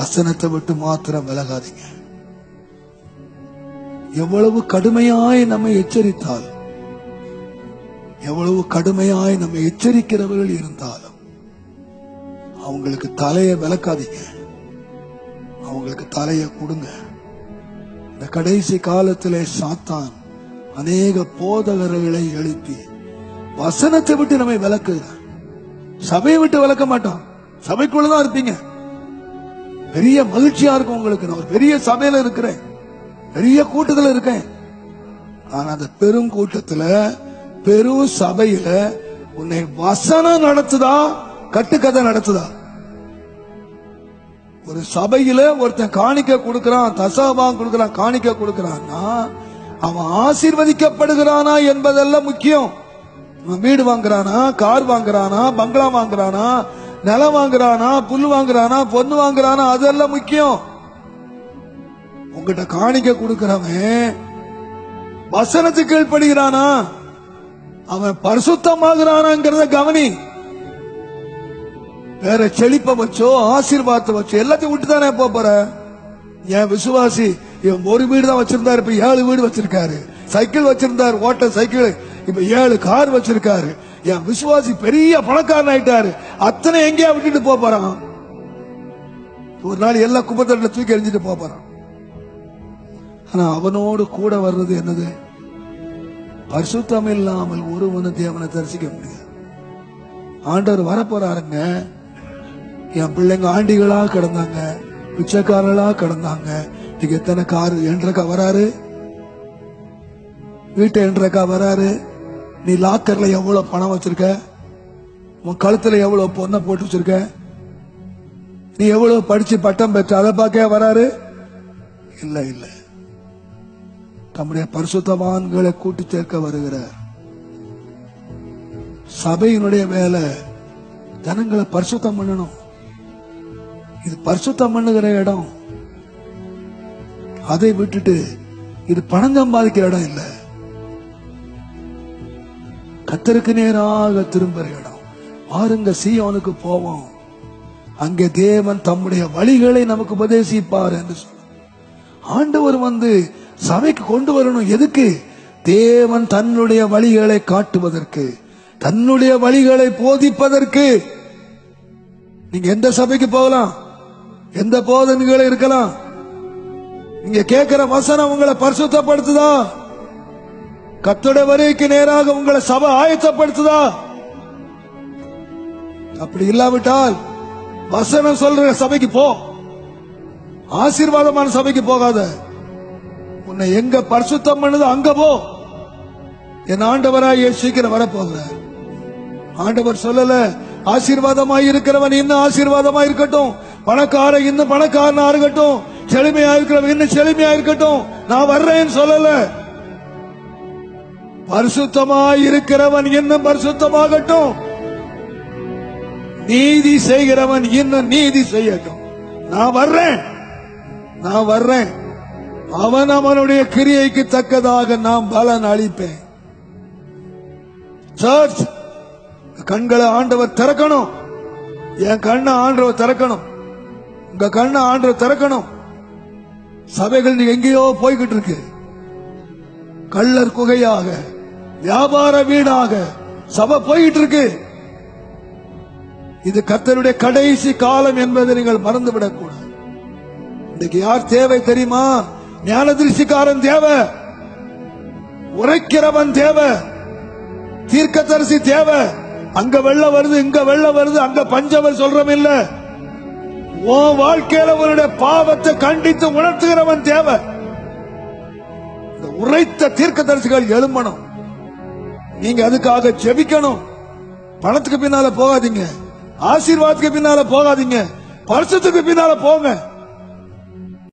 வசனத்தை விட்டு மாத்திரம் விலகாதீங்க. எவ்வளவு கடுமையாய் நம்மை எச்சரித்தால், எவ்வளவு கடுமையாய் நம்மை எச்சரிக்கிறவர்கள் இருந்தாலும் அவங்களுக்கு தலையை விலக்காதீங்க, அவங்களுக்கு தலையை கொடுங்க. இந்த கடைசி காலத்திலே சாத்தான் அநேக போதகர்களை எழுப்பி வசனத்தை விட்டு நம்மை விலக்குகிறான். சபையை விட்டு விலக்க மாட்டான், சபைக்குள்ளதான் இருப்பீங்க. பெரிய மகிழ்ச்சியா இருக்கும் உங்களுக்கு. நான் ஒரு பெரிய சபையில இருக்கிறேன், பெரிய கூட்டத்துல இருக்கேன். ஆனா அந்த பெரும் கூட்டத்துல, பெரும் சபையில உன்னை வசனம் நடத்துதா, கட்டுக்கதை நடத்துதா? ஒரு சபையில ஒருத்தன் காணிக்க கொடுக்கிறான், தசமபாகம் கொடுக்கிறான், காணிக்க கொடுக்கிறான்னா அவன் ஆசீர்வதிக்கப்படுகிறானா என்பதெல்லாம் முக்கியம். வீடு வாங்குறானா, கார் வாங்குறானா, பங்களா வாங்குறானா, நிலம் வாங்குறானா, புல் வாங்குறானா, பொண்ணு வாங்குறானா, அதெல்லாம் முக்கியம். உங்ககிட்ட காணிக்க கொடுக்கிறவன் வசனத்துக்கு கீழ்ப்படுகிறானா, அவன் பரிசுத்தமாகிறானாங்கிறத கவனி. வேற செழிப்ப வச்சோ ஆசீர்வாதத்தை வச்சோ எல்லாத்தையும் விட்டுதானே போற. என் விசுவாசி இவன் ஒரு வீடு தான் வச்சிருந்தாரு, இப்ப 7 வீடு வச்சிருக்காரு. சைக்கிள் வச்சிருந்தாரு, ஓட்ட சைக்கிள், இப்ப 7 கார் வச்சிருக்காரு. என் விசுவாசி பெரிய பணக்காரன் ஆயிட்டாரு, அத்தனை எங்கேயா விட்டுட்டு போறான். ஒரு நாள் எல்லா குப்பத்தட்டில தூக்கி எறிஞ்சிட்டு போறான். ஆனா அவனோடு கூட வர்றது என்னது? பரிசுத்தம் இல்லாமல் ஒருவனும் தேவனை தரிசிக்க முடியாது. ஆண்டவர் வரப்போறாருங்க. என் பிள்ளைங்க ஆண்டிகளா கிடந்தாங்க, பிச்சைக்காரர்களா கிடந்தாங்க. இன்னைக்கு எத்தனை கார் என்றக்கா வராரு, வீட்டை என்றக்கா வராரு. நீ லாக்கர்ல எவ்வளவு பணம் வச்சிருக்க, உன் கழுத்துல எவ்வளவு பொண்ணை போட்டு வச்சிருக்க, நீ எவ்வளவு படிச்சு பட்டம் பெற்ற, அதை பார்க்க வராரு? இல்ல இல்ல, தம்முடைய பரிசுத்தவான்களை கூட்டி சேர்க்க வருகிறார். சபையினுடைய வேலை ஜனங்களை பரிசுத்தம் பண்ணணும். இது பரிசுத்தம் பண்ணுகிற இடம். அதை விட்டுட்டு இது பணம் சம்பாதிக்கிற இடம் இல்ல, கர்த்தருக்கு நேராக திரும்புற இடம். பாருங்க, சீயோனுக்கு போவோம், அங்கே தேவன் தம்முடைய வழிகளை நமக்கு உபதேசிப்பார் என்று சொல்ல. ஆண்டவர் வந்து சபைக்கு கொண்டு வரணும். எதுக்கு? தேவன் தன்னுடைய வழிகளை காட்டுவதற்கு, தன்னுடைய வழிகளை போதிப்பதற்கு. நீங்க எந்த சபைக்கு போகலாம், எந்த போதனைகளை இருக்கலாம், நீங்க கேட்கிற வசனம் உங்களை பரிசுத்தப்படுத்துதா? கர்த்தருடைய வருகைக்கு நேராக உங்களை சபை ஆயத்தப்படுத்துதா? அப்படி இல்லாவிட்டால் வசனம் சொல்ற சபைக்கு போ, ஆசீர்வாதமான சபைக்கு போகாத. உன்னை எங்க பரிசுத்தம் பண்ணுது அங்க போ. என் ஆண்டவராய் சீக்கிரம் வரப்போகிறார். ஆண்டவர் சொல்லல, ஆசீர்வாதமாய் இருக்கிறவன் இன்னும் ஆசீர்வாதமாய் இருக்கட்டும், பணக்காரன் இன்னும் பணக்காரனா இருக்கட்டும், செழுமையா இருக்கிறவன் இன்னும் செழுமையா இருக்கட்டும், நான் வர்றேன்னு சொல்லல. பரிசுத்தமாய் இருக்கிறவன் இன்னும் பரிசுத்தமாகட்டும், நீதி செய்கிறவன் இன்னும் நீதி செய்யட்டும். நான் வர்றேன், நான் வர்றேன். அவன் அவனுடைய கிரியைக்கு தக்கதாக நாம் பலன் அளிப்பேன். சர்ச் கண்களை ஆண்டவர் திறக்கணும். என் கண்ணை ஆண்டவர் திறக்கணும், உங்க கண்ணை ஆண்டவர் திறக்கணும். சபைகள் நீங்க எங்கேயோ போய்கிட்டு இருக்கு. கள்ளர் குகையாக, வியாபார வீடாக சபை போய்கிட்டு இருக்கு. இது கர்த்தருடைய கடைசி காலம் என்பதை நீங்கள் மறந்துவிடக் கூடாது. இன்னைக்கு யார் தேவை தெரியுமா? ஞானதிருஷ்டிக்காரன் தேவை, உரைக்கிறவன் தேவை, தீர்க்கதரிசி தேவை. அங்க வெள்ளம் வருது, இங்க வெள்ளம் வருது, அங்க பஞ்சவர் சொல்றோம் இல்ல. உன் வாழ்க்கையில உன்னுடைய பாவத்தை கண்டித்து உணர்த்துகிறவன் தேவை. இந்த உரைத்த தீர்க்கதரிசிகள் எழும்பணும். நீங்க அதுக்காக ஜெபிக்கணும். பணத்துக்கு பின்னால போகாதீங்க, ஆசீர்வாதத்துக்கு பின்னால போகாதீங்க, பரிசுத்துக்கு பின்னால போங்க.